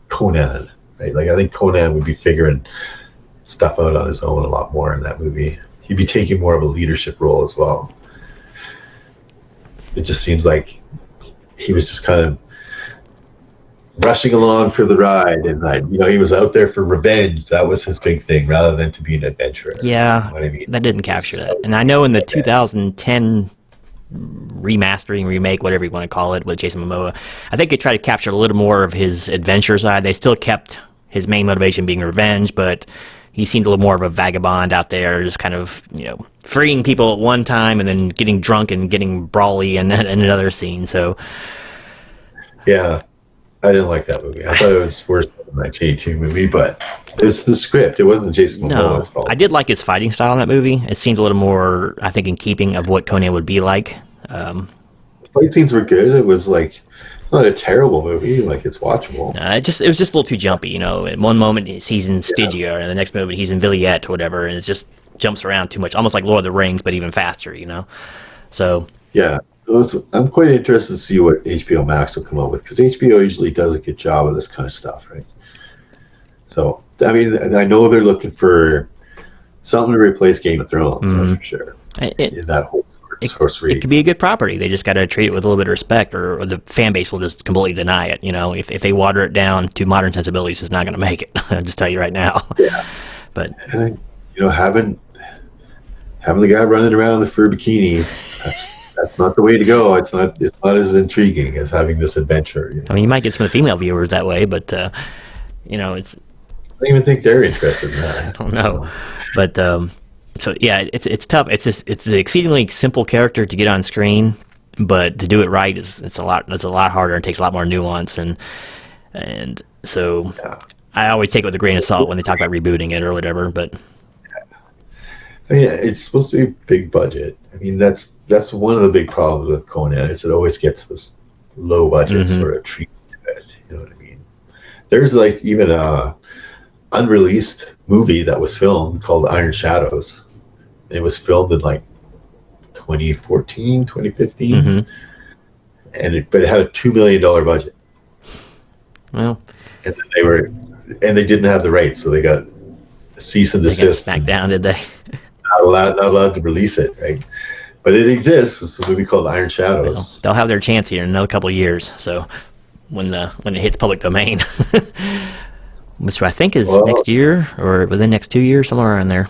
Conan, right? Like I think Conan would be figuring stuff out on his own a lot more in that movie. He'd be taking more of a leadership role as well. It just seems like he was just kind of rushing along for the ride, and he was out there for revenge. That was his big thing, rather than to be an adventurer. Yeah, you know what I mean? That didn't capture that. And I know in the 2010 remastering, remake, whatever you want to call it, with Jason Momoa, I think they tried to capture a little more of his adventure side. They still kept his main motivation being revenge, but he seemed a little more of a vagabond out there, just kind of, freeing people at one time and then getting drunk and getting brawly in another scene. So, yeah, I didn't like that movie. I thought it was worse than the 1982 movie, but it's the script. It wasn't Jason Momoa's fault. I did like his fighting style in that movie. It seemed a little more, I think, in keeping of what Conan would be like. Fight scenes were good. It was like, it's not a terrible movie. Like, it's watchable. It was just a little too jumpy, At one moment he's in Stygia, and the next moment he's in Villette or whatever, and it just jumps around too much, almost like Lord of the Rings, but even faster, So yeah, I'm quite interested to see what HBO Max will come up with, because HBO usually does a good job of this kind of stuff, right? So I mean, I know they're looking for something to replace Game of Thrones, that's for sure. In that whole sorcery. It could be a good property. They just got to treat it with a little bit of respect, or the fan base will just completely deny it. If they water it down to modern sensibilities, it's not going to make it. I'll just tell you right now. Yeah. But having the guy running around in the fur bikini, That's not the way to go. It's not. It's not as intriguing as having this adventure. I mean, you might get some of the female viewers that way, but it's. I don't even think they're interested in that. I don't know, but so yeah, it's tough. It's an exceedingly simple character to get on screen, but to do it right it's a lot harder and takes a lot more nuance and so I always take it with a grain of salt when they talk about rebooting it or whatever. But I mean, it's supposed to be big budget. I mean, that's one of the big problems with Conan is it always gets this low budget sort of treatment to it. You know what I mean? There's like even a unreleased movie that was filmed called Iron Shadows. And it was filmed in like 2014, 2015, but it had a $2 million budget. Well, and they didn't have the rights, so they got a cease and desist. They got smacked down, did they? Not allowed to release it, right? But it exists. It's a movie called Iron Shadows. Well, they'll have their chance here in another couple of years. So when it hits public domain, which I think is next year or within the next 2 years, somewhere around there.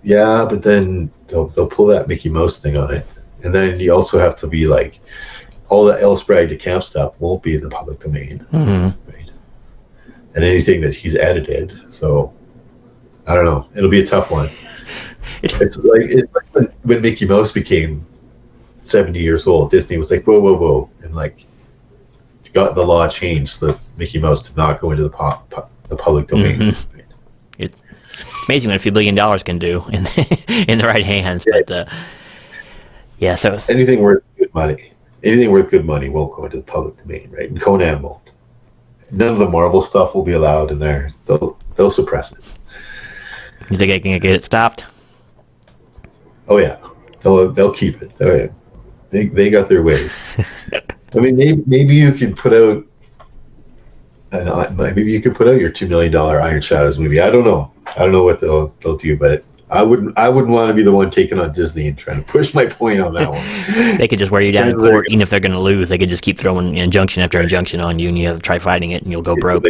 Yeah, but then they'll pull that Mickey Mouse thing on it, and then you also have to be like, all the El Spragg de Camp stuff won't be in the public domain, right? And anything that he's edited. So I don't know. It'll be a tough one. It's like when Mickey Mouse became 70 years old. Disney was like, whoa, and like got the law changed so that Mickey Mouse did not go into the public domain. It's amazing what a few $1 billion can do in the right hands. But yeah, so anything worth good money won't go into the public domain, right? And Conan won't. None of the Marvel stuff will be allowed in there. They'll suppress it. You think they can get it stopped? Oh yeah, they'll keep it. Oh, yeah. They got their ways. I mean, maybe you could put out. Maybe you could put out your $2 million Iron Shadows movie. I don't know what they'll do, but I wouldn't want to be the one taking on Disney and trying to push my point on that one. They could just wear you down in court, even if they're going to lose. They could just keep throwing injunction after injunction on you, and you have to try fighting it, and you'll go broke.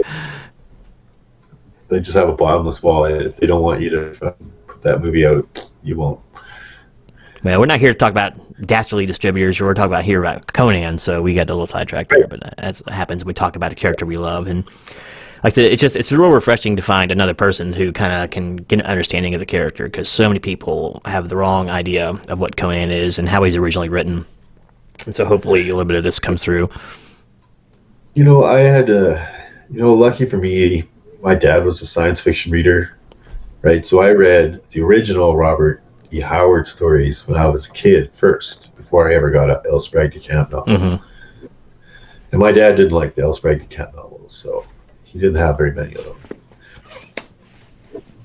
They just have a bottomless wallet. If they don't want you to put that movie out, you won't. Well, we're not here to talk about dastardly distributors. We're talking about Conan, so we got a little sidetracked there. But that happens when we talk about a character we love. And like I said, it's real refreshing to find another person who kind of can get an understanding of the character, because so many people have the wrong idea of what Conan is and how he's originally written. And so hopefully a little bit of this comes through. You know, I had lucky for me, my dad was a science fiction reader, right? So I read the original Robert E. Howard stories when I was a kid first, before I ever got an El Spragg de Camp novel. And my dad didn't like the El Spragg de Camp novels, so he didn't have very many of them.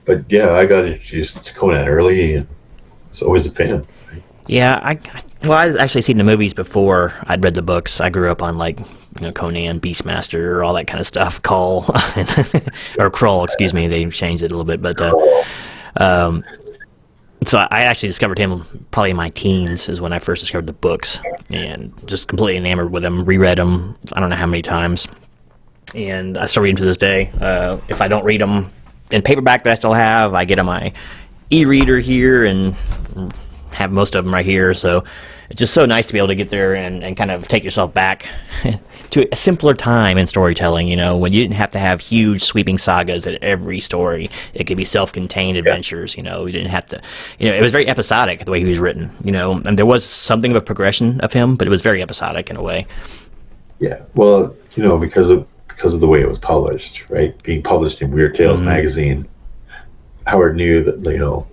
But yeah, I got introduced to Conan early, and was always a fan. Right? Yeah, I'd actually seen the movies before I'd read the books. I grew up on Conan, Beastmaster, or all that kind of stuff. Call or Kroll, excuse me. They changed it a little bit, but so I actually discovered him probably in my teens is when I first discovered the books, and just completely enamored with them. Reread them I don't know how many times, and I still read them to this day. If I don't read them in paperback that I still have, I get on my e-reader here and have most of them right here. So it's just so nice to be able to get there and kind of take yourself back to a simpler time in storytelling, when you didn't have to have huge sweeping sagas at every story. It could be self-contained adventures, you didn't have to, it was very episodic the way he was written, and there was something of a progression of him, but it was very episodic in a way. Yeah, well, because of the way it was published, right? Being published in Weird Tales magazine, Howard knew that,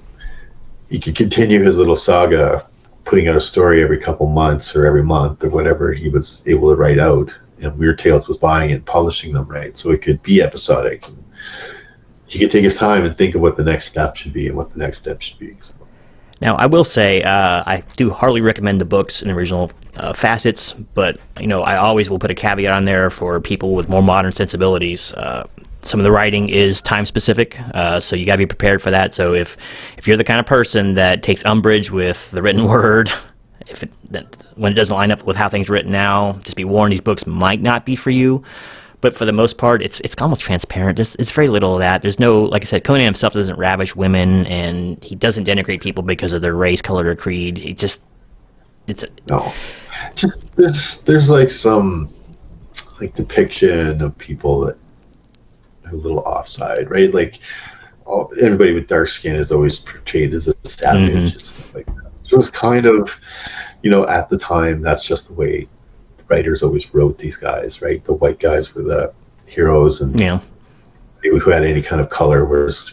he could continue his little saga, putting out a story every couple months or every month or whatever he was able to write out, and Weird Tales was buying and publishing them, right? So it could be episodic. He could take his time and think of what the next step should be and what the next step should be. Now, I will say I do hardly recommend the books in original facets, but I always will put a caveat on there for people with more modern sensibilities. Some of the writing is time specific, so you got to be prepared for that. So if you're the kind of person that takes umbrage with the written word, when it doesn't line up with how things are written now, just be warned, these books might not be for you. But for the most part, it's almost transparent. It's very little of that. There's no, like I said, Conan himself doesn't ravish women, and he doesn't denigrate people because of their race, color, or creed. No, just there's like some like depiction of people that are a little offside, right? Like everybody with dark skin is always portrayed as a savage and stuff like that. So it's kind of, at the time, that's just the way writers always wrote these guys, right? The white guys were the heroes, and who had any kind of color was,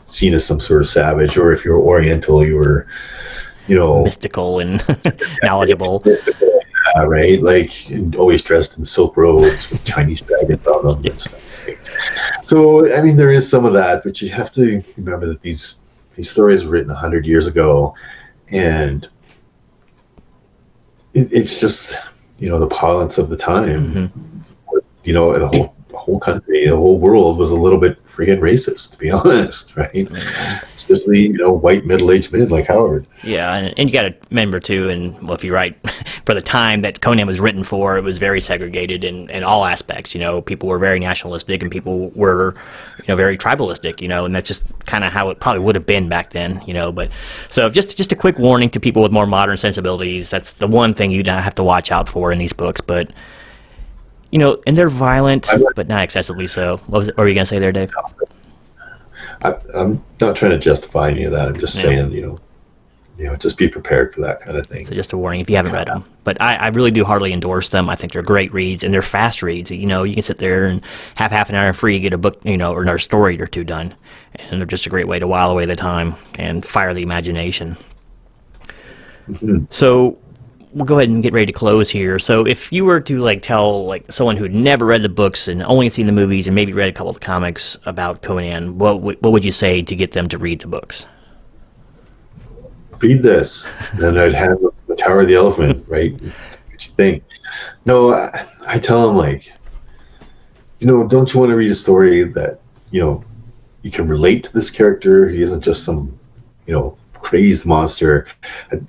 seen as some sort of savage, or if you were Oriental, you were, mystical and knowledgeable. Right? Like, and always dressed in silk robes with Chinese dragons on them and stuff. Right? So, I mean, there is some of that, but you have to remember that these stories were written 100 years ago, and it's just, the parlance of the time. The whole country, the whole world was a little bit friggin' racist, to be honest, right? Especially, white middle-aged men like Howard. Yeah, and you got to remember, too, and if you're right, for the time that Conan was written for, it was very segregated in all aspects. People were very nationalistic, and people were, very tribalistic, and that's just kind of how it probably would have been back then, But so just a quick warning to people with more modern sensibilities. That's the one thing you'd have to watch out for in these books, but... and they're violent, but not excessively so. What were you going to say there, Dave? I'm not trying to justify any of that. I'm just saying, just be prepared for that kind of thing. So just a warning if you haven't read them. But I really do heartily endorse them. I think they're great reads, and they're fast reads. You can sit there and have half an hour free, get a book, or another story or two done. And they're just a great way to while away the time and fire the imagination. So... we'll go ahead and get ready to close here. So if you were to tell someone who'd never read the books and only seen the movies and maybe read a couple of the comics about Conan, what would you say to get them to read the books? Read this, and I'd have the Tower of the Elephant, right? What you think? No, I tell them don't you want to read a story that you can relate to this character? He isn't just some crazed monster,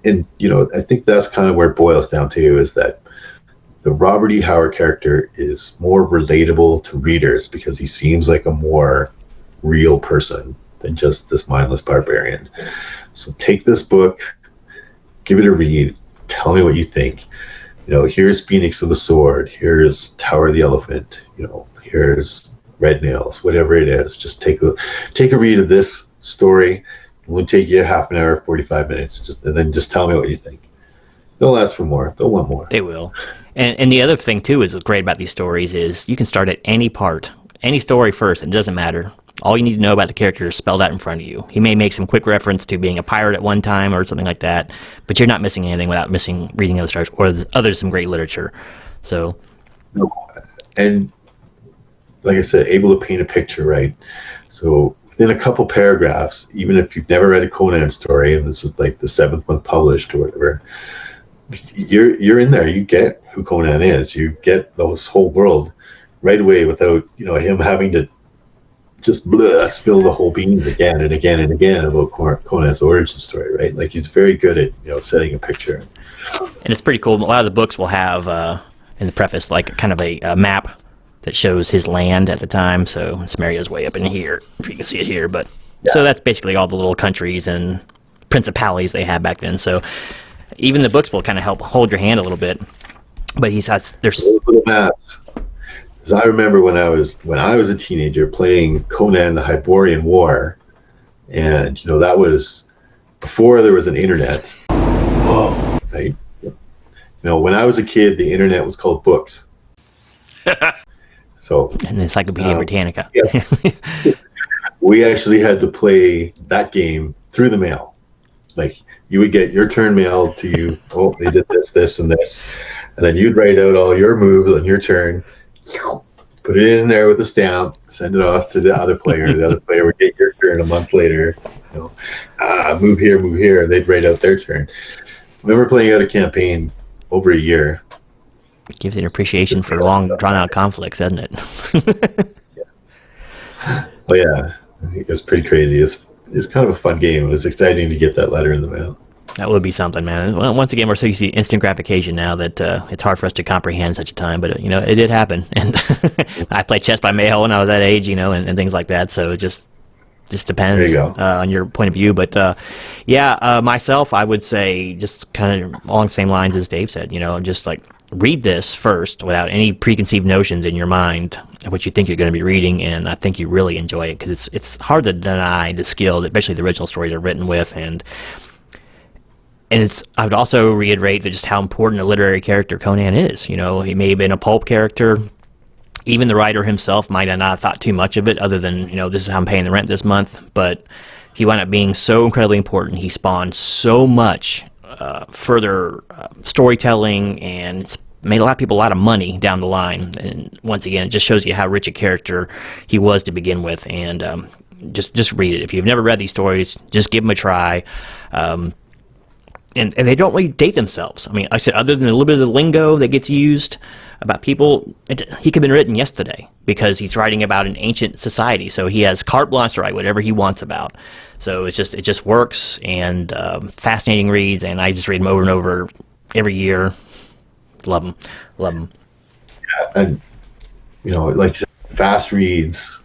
and I think that's kind of where it boils down to, is that the Robert E. Howard character is more relatable to readers because he seems like a more real person than just this mindless barbarian. So take this book, give it a read, tell me what you think. Here's Phoenix of the Sword, here's Tower of the Elephant, here's Red Nails, whatever it is. Just take a read of this story. It will take you half an hour, 45 minutes, and then just tell me what you think. They'll ask for more. They'll want more. They will. And the other thing, too, is what's great about these stories is you can start at any part, any story first, and it doesn't matter. All you need to know about the character is spelled out in front of you. He may make some quick reference to being a pirate at one time or something like that, but you're not missing anything without reading other stories or some great literature. So, and like I said, able to paint a picture, right? So within a couple paragraphs, even if you've never read a Conan story, and this is like the 7th one published or whatever, you're in there. You get who Conan is. You get this whole world right away without him having to just spill the whole beans again and again and again about Conan's origin story, right? Like, he's very good at setting a picture. And it's pretty cool. A lot of the books will have in the preface kind of a map that shows his land at the time. So Samaria's way up in here, if you can see it here. But so that's basically all the little countries and principalities they had back then. So even the books will kind of help hold your hand a little bit. But there's those little maps. Because I remember when I was a teenager playing Conan the Hyborian War, and that was before there was an internet. Whoa! Right? When I was a kid, the internet was called books. So, and Encyclopedia Britannica. Yeah. We actually had to play that game through the mail. Like, you would get your turn mailed to you. Oh, they did this, this, and this. And then you'd write out all your moves on your turn, put it in there with a stamp, send it off to the other player. The other player would get your turn a month later. Move here, and they'd write out their turn. I remember playing out a campaign over a year. It gives you an appreciation for long, drawn-out conflicts, doesn't it? Oh, yeah. It was pretty crazy. It's kind of a fun game. It was exciting to get that letter in the mail. That would be something, man. Well, once again, we're so used to instant gratification now that it's hard for us to comprehend such a time, but it did happen. And I played chess by mail when I was that age, and things like that. So it just just There you depends go. on your point of view. But myself, I would say just kind of along the same lines as Dave said. Just like read this first without any preconceived notions in your mind of what you think you're going to be reading, and I think you really enjoy it because it's hard to deny the skill that especially the original stories are written with, and I would also reiterate that just how important a literary character Conan is. He may have been a pulp character. Even the writer himself might have not thought too much of it, other than, this is how I'm paying the rent this month. But he wound up being so incredibly important. He spawned so much further storytelling, and it's made a lot of people a lot of money down the line. And once again, it just shows you how rich a character he was to begin with. And just read it. If you've never read these stories, just give them a try. And they don't really date themselves. I mean, like I said, other than a little bit of the lingo that gets used about people, he could have been written yesterday because he's writing about an ancient society. So he has carte blanche to write whatever he wants about. So it just works, and fascinating reads, and I just read them over and over every year. Love them. And like you said, fast reads.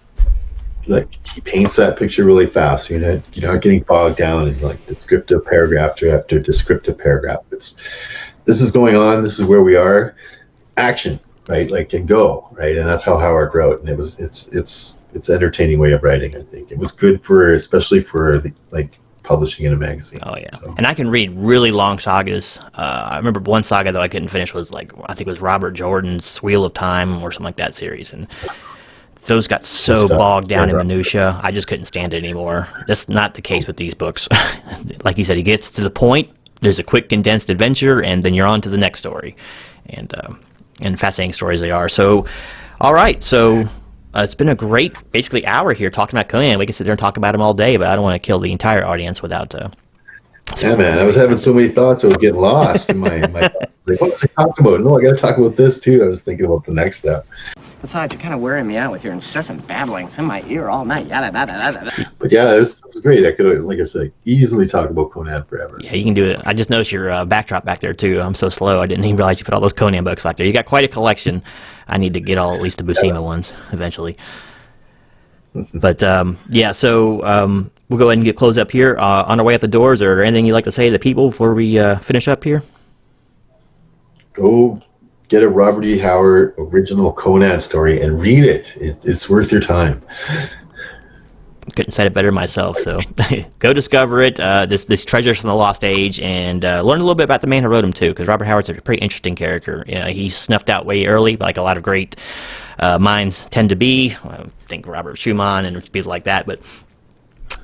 Like he paints that picture really fast. You're not getting bogged down in like descriptive paragraph after descriptive paragraph. This is going on. This is where we are. Action, right? Like, and go, right? And that's how Howard wrote. And it's entertaining way of writing. I think it was good especially for publishing in a magazine. Oh yeah, so. And I can read really long sagas. I remember one saga though I couldn't finish was I think it was Robert Jordan's Wheel of Time or something like that series, and those got so bogged down in minutia, I just couldn't stand it anymore. That's not the case with these books. Like you said, he gets to the point, there's a quick condensed adventure, and then you're on to the next story. And fascinating stories they are. So, all right, so it's been a great, basically, hour here talking about Conan. We can sit there and talk about him all day, but I don't want to kill the entire audience without... Yeah, man, I was having so many thoughts, I was getting lost in my thoughts. Like, what's he talking about? No, I got to talk about this, too. I was thinking about the next step. Besides, you're kind of wearing me out with your incessant babblings in my ear all night. Yada, yada, yada, yada. But yeah, it was great. I could, like I said, easily talk about Conan forever. Yeah, you can do it. I just noticed your backdrop back there, too. I'm so slow. I didn't even realize you put all those Conan books back there. You got quite a collection. I need to get at least the Buscema ones eventually. But, so we'll go ahead and get closed up here. On our way out the doors, or anything you'd like to say to the people before we finish up here? Go get a Robert E. Howard original Conan story and read it. It's worth your time. Couldn't said it better myself. So go discover it. This Treasures from the Lost Age, and learn a little bit about the man who wrote him too, because Robert Howard's a pretty interesting character. He's snuffed out way early, like a lot of great minds tend to be. I think Robert Schumann and people like that, but.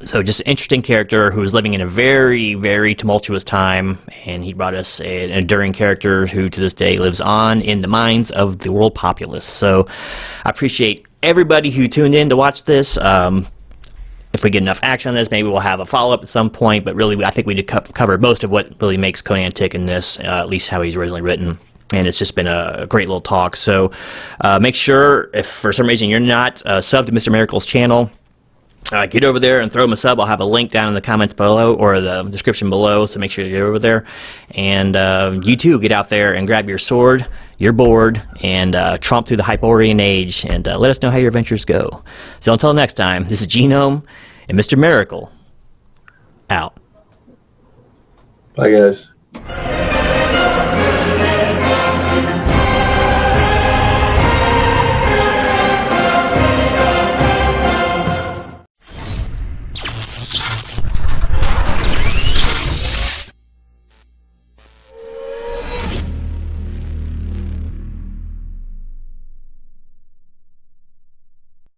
So just an interesting character who was living in a very, very tumultuous time, and he brought us an enduring character who to this day lives on in the minds of the world populace. So I appreciate everybody who tuned in to watch this. If we get enough action on this, maybe we'll have a follow-up at some point, but really I think we did cover most of what really makes Conan tick in this, at least how he's originally written. And it's just been a great little talk. So make sure, if for some reason you're not subbed to Mr. Miracle's channel, get over there and throw him a sub. I'll have a link down in the comments below or the description below, so make sure you get over there. And you too, get out there and grab your sword, your board, and tromp through the Hyperborean Age, and let us know how your adventures go. So until next time, this is Genome and Mr. Miracle, out. Bye, guys.